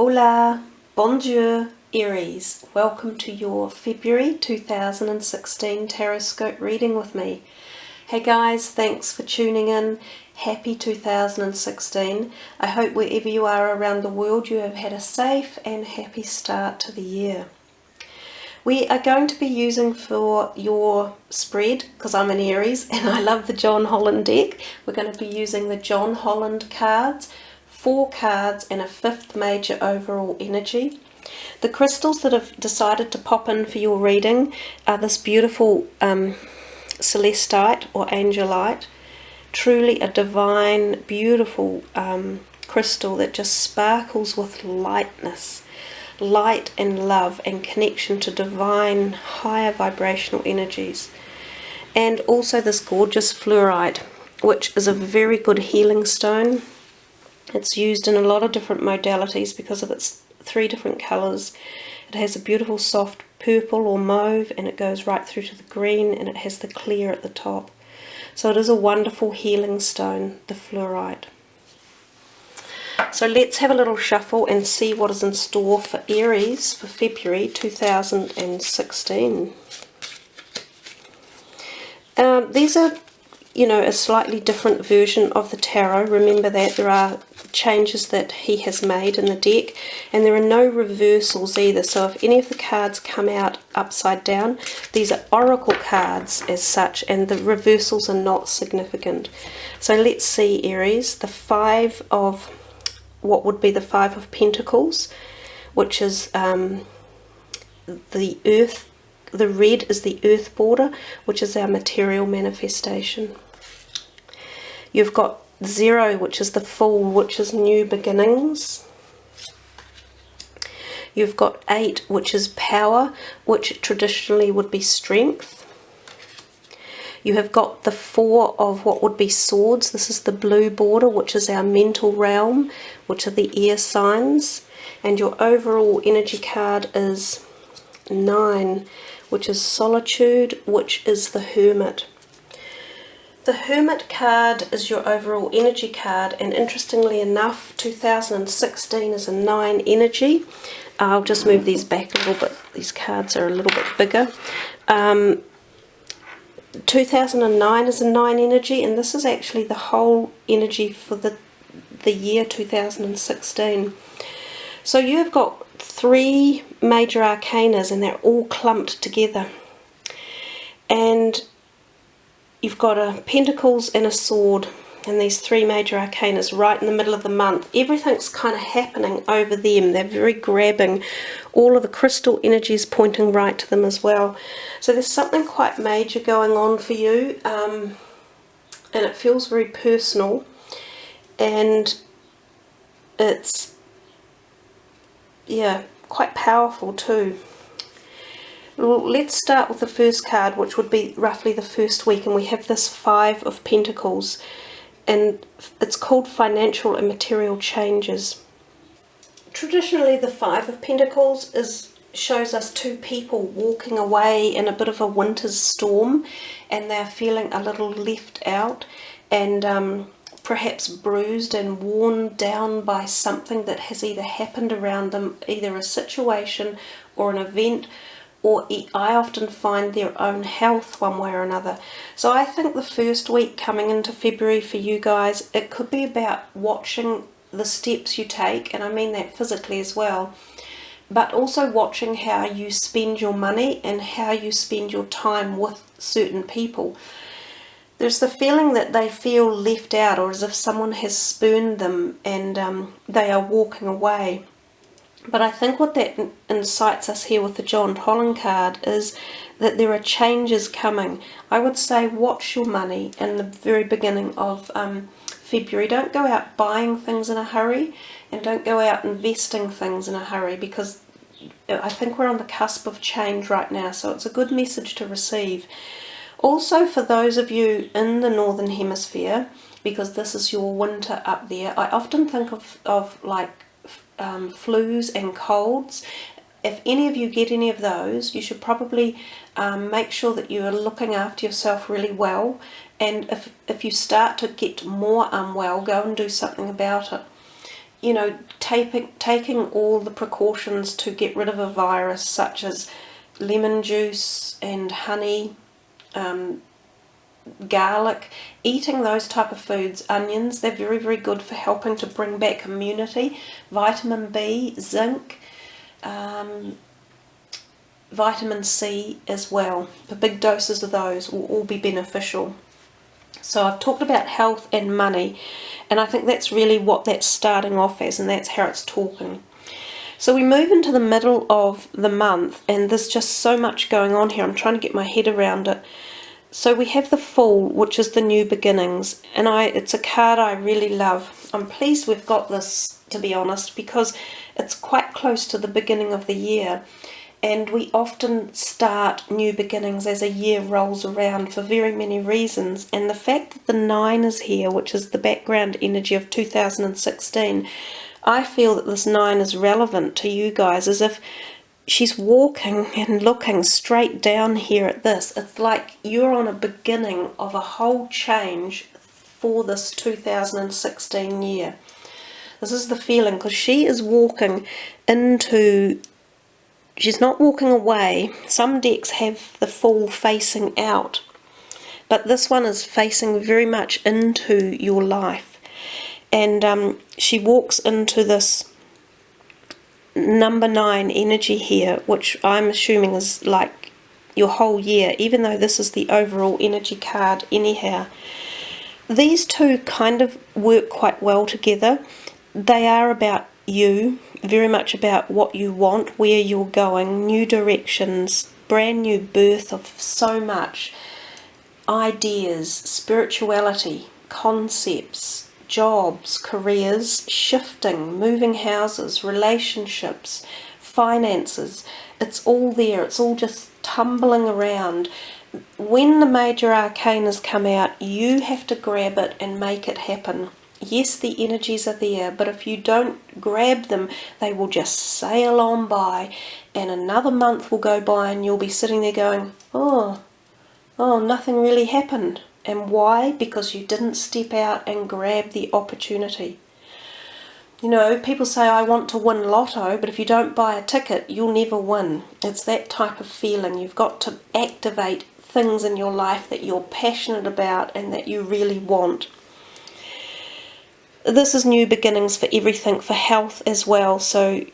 Hola, bonjour, Aries. Welcome to your February 2016 Taroscope reading with me. Hey guys, thanks for tuning in. Happy 2016. I hope wherever you are around the world you have had a safe and happy start to the year. We are going to be using for your spread, because I'm an Aries and I love the John Holland deck, we're going to be using the John Holland cards, 4 cards and a 5th major overall energy. The crystals that have decided to pop in for your reading are this beautiful celestite or angelite, truly a divine, beautiful crystal that just sparkles with lightness, light and love and connection to divine, higher vibrational energies. And also this gorgeous fluorite, which is a very good healing stone. It's used in a lot of different modalities because of its 3 different colours. It has a beautiful soft purple or mauve, and it goes right through to the green, and it has the clear at the top. So it is a wonderful healing stone, the fluorite. So let's have a little shuffle and see what is in store for Aries for February 2016. These are, a slightly different version of the tarot. Remember that there are changes that he has made in the deck, and there are no reversals either. So if any of the cards come out upside down, these are oracle cards as such, and the reversals are not significant. So let's see, Aries, the 5 of what would be the 5 of Pentacles, which is the earth. The red is the earth border, which is our material manifestation. You've got 0, which is the Fool, which is new beginnings. You've got 8, which is power, which traditionally would be strength. You have got the 4 of what would be swords. This is the blue border, which is our mental realm, which are the air signs. And your overall energy card is 9, which is solitude, which is the hermit. The Hermit card is your overall energy card, and interestingly enough, 2016 is a 9 energy. I'll just move these back a little bit. These cards are a little bit bigger. 2009 is a 9 energy, and this is actually the whole energy for the year 2016. So you've got 3 major arcanas, and they're all clumped together. And you've got a Pentacles and a Sword, and these 3 major arcanas right in the middle of the month. Everything's kind of happening over them. They're very grabbing. All of the crystal energies pointing right to them as well. So there's something quite major going on for you, and it feels very personal, and it's, quite powerful too. Well, let's start with the first card, which would be roughly the first week, and we have this 5 of Pentacles, and it's called financial and material changes. Traditionally, the 5 of Pentacles shows us 2 people walking away in a bit of a winter's storm, and they're feeling a little left out and perhaps bruised and worn down by something that has either happened around them, either a situation or an event, or I often find their own health one way or another. So I think the first week coming into February for you guys, it could be about watching the steps you take, and I mean that physically as well, but also watching how you spend your money and how you spend your time with certain people. There's the feeling that they feel left out, or as if someone has spurned them and they are walking away. But I think what that incites us here with the John Holland card is that there are changes coming. I would say watch your money in the very beginning of February. Don't go out buying things in a hurry, and don't go out investing things in a hurry, because I think we're on the cusp of change right now, so it's a good message to receive. Also, for those of you in the Northern Hemisphere, because this is your winter up there, I often think of like flus and colds. If any of you get any of those, you should probably make sure that you are looking after yourself really well, and if you start to get more unwell, go and do something about it. you know, taking all the precautions to get rid of a virus, such as lemon juice and honey, garlic, eating those type of foods, onions, they're very, very good for helping to bring back immunity. Vitamin B, zinc, vitamin C as well. The big doses of those will all be beneficial. So I've talked about health and money, and I think that's really what that's starting off as, and that's how it's talking. So we move into the middle of the month, and there's just so much going on here. I'm trying to get my head around it. So we have the Fool, which is the new beginnings, and it's a card I really love. I'm pleased we've got this, to be honest, because it's quite close to the beginning of the year, and we often start new beginnings as a year rolls around for very many reasons. And the fact that the 9 is here, which is the background energy of 2016, I feel that this 9 is relevant to you guys, as if she's walking and looking straight down here at this. It's like you're on a beginning of a whole change for this 2016 year. This is the feeling, because she is walking into... She's not walking away. Some decks have the Fool facing out, but this one is facing very much into your life. And she walks into this number 9 energy here, which I'm assuming is like your whole year, even though this is the overall energy card anyhow. These two kind of work quite well together. They are about you, very much about what you want, where you're going, new directions, brand new birth of so much, ideas, spirituality, concepts, jobs, careers, shifting, moving houses, relationships, finances. It's all there. It's all just tumbling around. When the major arcanas come out, you have to grab it and make it happen. Yes, the energies are there, but if you don't grab them, they will just sail on by, and another month will go by and you'll be sitting there going, oh, nothing really happened. And why? Because you didn't step out and grab the opportunity. You know, people say, I want to win lotto, but if you don't buy a ticket, you'll never win. It's that type of feeling. You've got to activate things in your life that you're passionate about and that you really want. This is new beginnings for everything, for health as well. So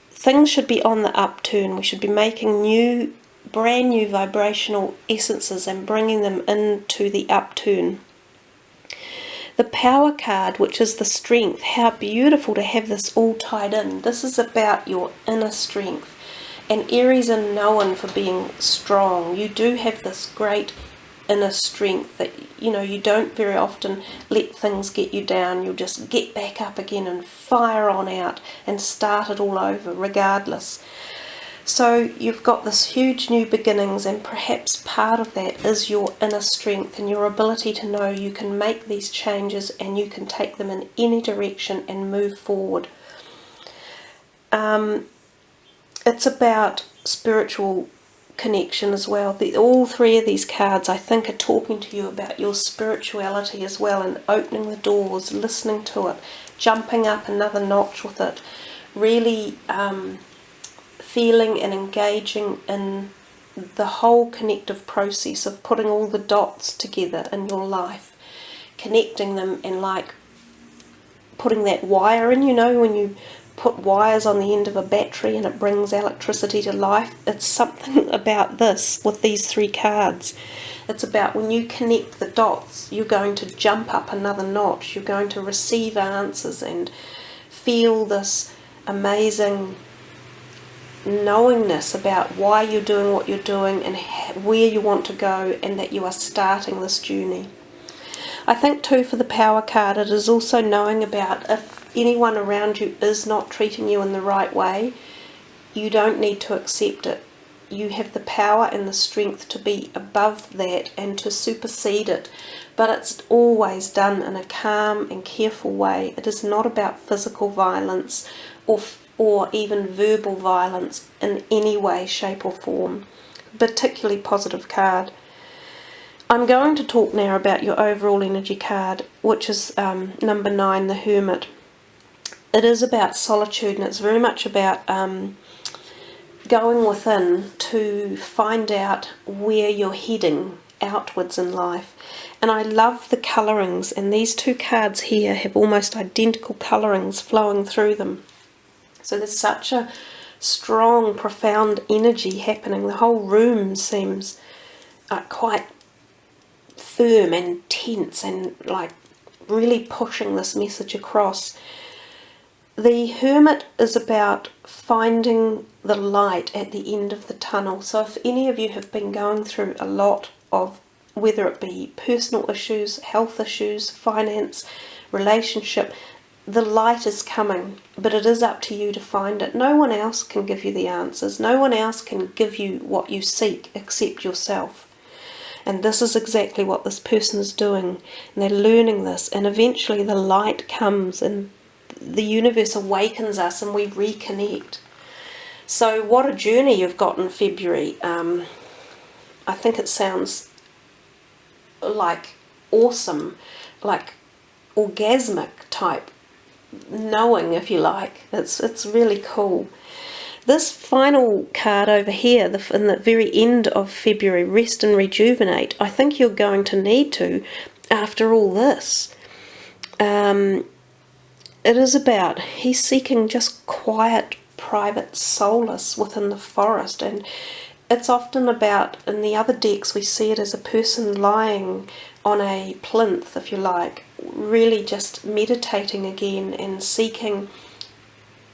things should be on the upturn. We should be making brand new vibrational essences and bringing them into the upturn. The Power card, which is the strength. How beautiful to have this all tied in. This is about your inner strength. And Aries are known for being strong. You do have this great inner strength that, you know, you don't very often let things get you down. You'll just get back up again and fire on out and start it all over regardless. So you've got this huge new beginnings, and perhaps part of that is your inner strength and your ability to know you can make these changes and you can take them in any direction and move forward. It's about spiritual connection as well. All three of these cards, I think, are talking to you about your spirituality as well, and opening the doors, listening to it, jumping up another notch with it, really feeling and engaging in the whole connective process of putting all the dots together in your life, connecting them, and like putting that wire in, you know, when you put wires on the end of a battery and it brings electricity to life. It's something about this with these three cards. It's about when you connect the dots, you're going to jump up another notch. You're going to receive answers and feel this amazing knowingness about why you're doing what you're doing and where you want to go, and that you are starting this journey. I think too, for the Power card, it is also knowing about if anyone around you is not treating you in the right way, you don't need to accept it. You have the power and the strength to be above that and to supersede it, but it's always done in a calm and careful way. It is not about physical violence or even verbal violence in any way, shape or form. Particularly positive card. I'm going to talk now about your overall energy card, which is number 9, the Hermit. it is about solitude, and it's very much about going within to find out where you're heading outwards in life. And I love the colourings, and these two cards here have almost identical colourings flowing through them. So there's such a strong, profound energy happening. The whole room seems quite firm and tense and like really pushing this message across. The Hermit is about finding the light at the end of the tunnel. So if any of you have been going through a lot of, whether it be personal issues, health issues, finance, relationship, the light is coming, but it is up to you to find it. No one else can give you the answers. No one else can give you what you seek except yourself. And this is exactly what this person is doing. And they're learning this, and eventually the light comes and the universe awakens us and we reconnect. So what a journey you've got in February. I think it sounds like awesome, like orgasmic type knowing, if you like. It's really cool. This final card over here, in the very end of February, rest and rejuvenate, I think you're going to need to after all this. It is about, he's seeking just quiet, private solace within the forest, and it's often about, in the other decks we see it as a person lying on a plinth, if you like, really just meditating again and seeking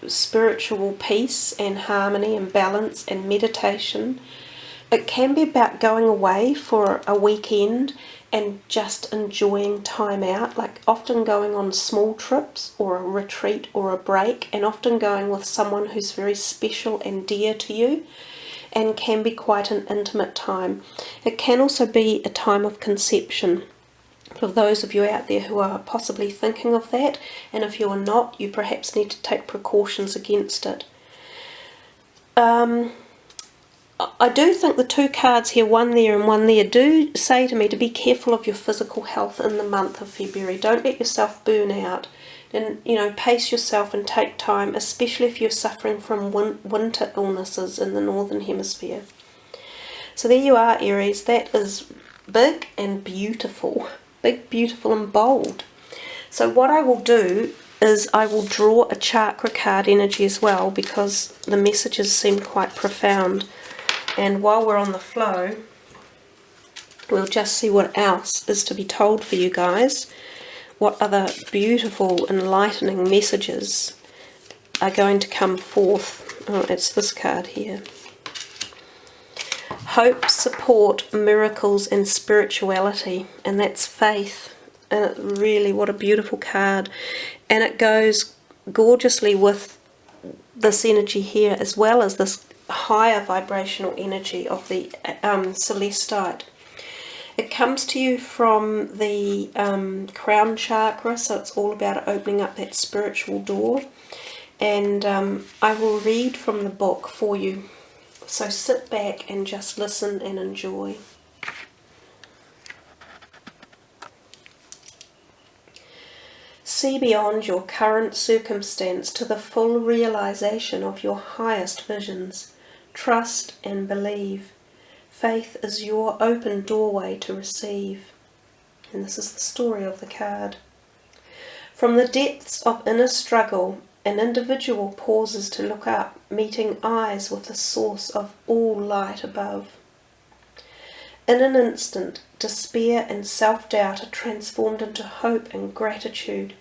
spiritual peace and harmony and balance and meditation. It can be about going away for a weekend and just enjoying time out, like often going on small trips or a retreat or a break, and often going with someone who's very special and dear to you, and can be quite an intimate time. It can also be a time of conception. For those of you out there who are possibly thinking of that, and if you are not, you perhaps need to take precautions against it. I do think the two cards here, one there and one there, do say to me to be careful of your physical health in the month of February. Don't let yourself burn out, and pace yourself and take time, especially if you're suffering from winter illnesses in the northern hemisphere. So there you are, Aries. That is big and beautiful. Big, beautiful and bold. So what I will do is I will draw a chakra card energy as well, because the messages seem quite profound. And while we're on the flow, we'll just see what else is to be told for you guys. What other beautiful, enlightening messages are going to come forth. Oh, it's this card here. Hope, support, miracles, and spirituality. And that's faith. And it really, what a beautiful card. And it goes gorgeously with this energy here, as well as this higher vibrational energy of the celestite. It comes to you from the crown chakra, so it's all about opening up that spiritual door. And I will read from the book for you. So sit back and just listen and enjoy. See beyond your current circumstance to the full realization of your highest visions. Trust and believe. Faith is your open doorway to receive. And this is the story of the card. From the depths of inner struggle, an individual pauses to look up, meeting eyes with the source of all light above. In an instant, despair and self-doubt are transformed into hope and gratitude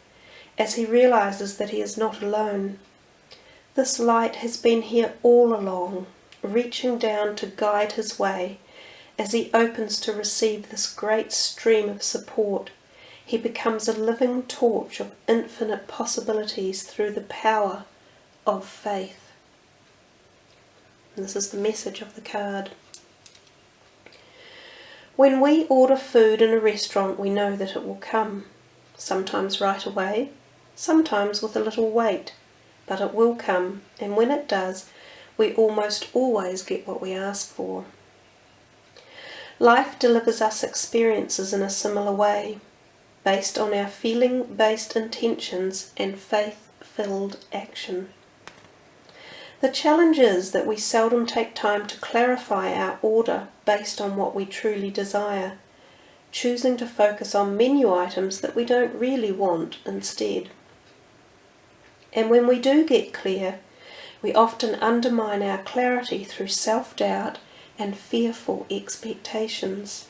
as he realizes that he is not alone. This light has been here all along, reaching down to guide his way. As he opens to receive this great stream of support, he becomes a living torch of infinite possibilities through the power of faith. And this is the message of the card. When we order food in a restaurant, we know that it will come, sometimes right away, sometimes with a little wait, but it will come, and when it does, we almost always get what we ask for. Life delivers us experiences in a similar way, based on our feeling-based intentions and faith-filled action. The challenge is that we seldom take time to clarify our order based on what we truly desire, choosing to focus on menu items that we don't really want instead. And when we do get clear, we often undermine our clarity through self-doubt and fearful expectations.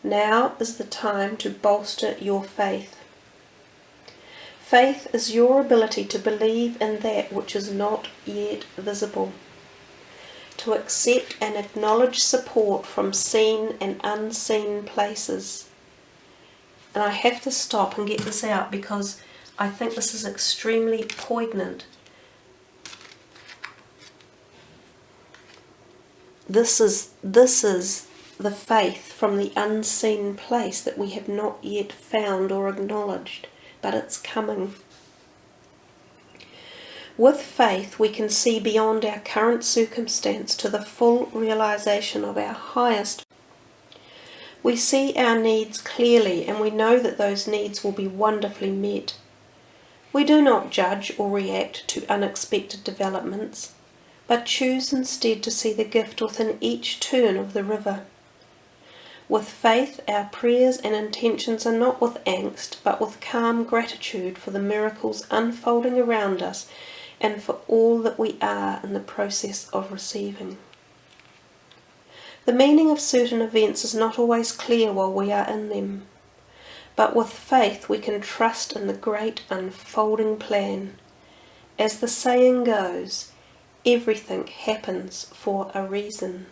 Now is the time to bolster your faith. Faith is your ability to believe in that which is not yet visible, to accept and acknowledge support from seen and unseen places. And I have to stop and get this out because I think this is extremely poignant. This is the faith from the unseen place that we have not yet found or acknowledged, but it's coming. With faith, we can see beyond our current circumstance to the full realization of our highest. We see our needs clearly, and we know that those needs will be wonderfully met. We do not judge or react to unexpected developments, but choose instead to see the gift within each turn of the river. With faith, our prayers and intentions are not with angst, but with calm gratitude for the miracles unfolding around us and for all that we are in the process of receiving. The meaning of certain events is not always clear while we are in them, but with faith we can trust in the great unfolding plan. As the saying goes, everything happens for a reason.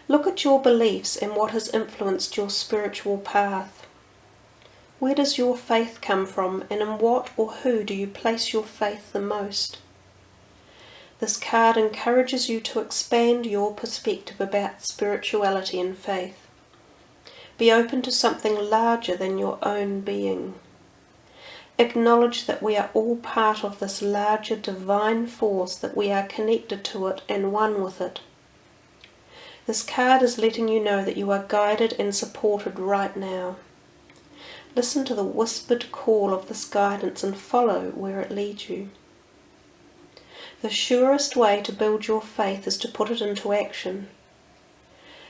Look at your beliefs and what has influenced your spiritual path. Where does your faith come from, and in what or who do you place your faith the most? This card encourages you to expand your perspective about spirituality and faith. Be open to something larger than your own being. Acknowledge that we are all part of this larger divine force, that we are connected to it and one with it. This card is letting you know that you are guided and supported right now. Listen to the whispered call of this guidance and follow where it leads you. The surest way to build your faith is to put it into action.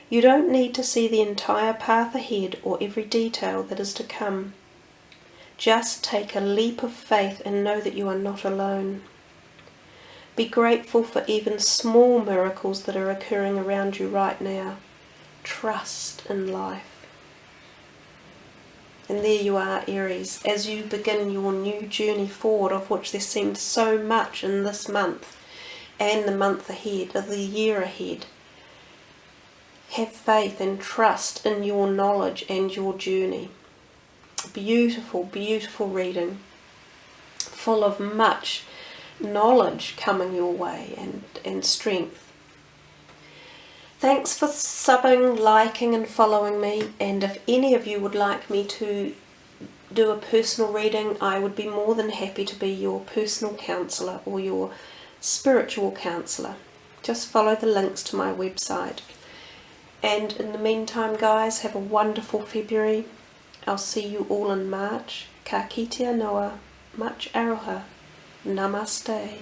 You don't need to see the entire path ahead or every detail that is to come. Just take a leap of faith and know that you are not alone. Be grateful for even small miracles that are occurring around you right now. Trust in life. And there you are, Aries, as you begin your new journey forward, of which there seems so much in this month and the month ahead, of the year ahead. Have faith and trust in your knowledge and your journey. Beautiful, beautiful reading, full of much knowledge coming your way and strength. Thanks for subbing, liking and following me, and if any of you would like me to do a personal reading, I would be more than happy to be your personal counsellor or your spiritual counsellor. Just follow the links to my website. And in the meantime, guys, have a wonderful February. I'll see you all in March. Ka kitea noa, much aroha. Namaste.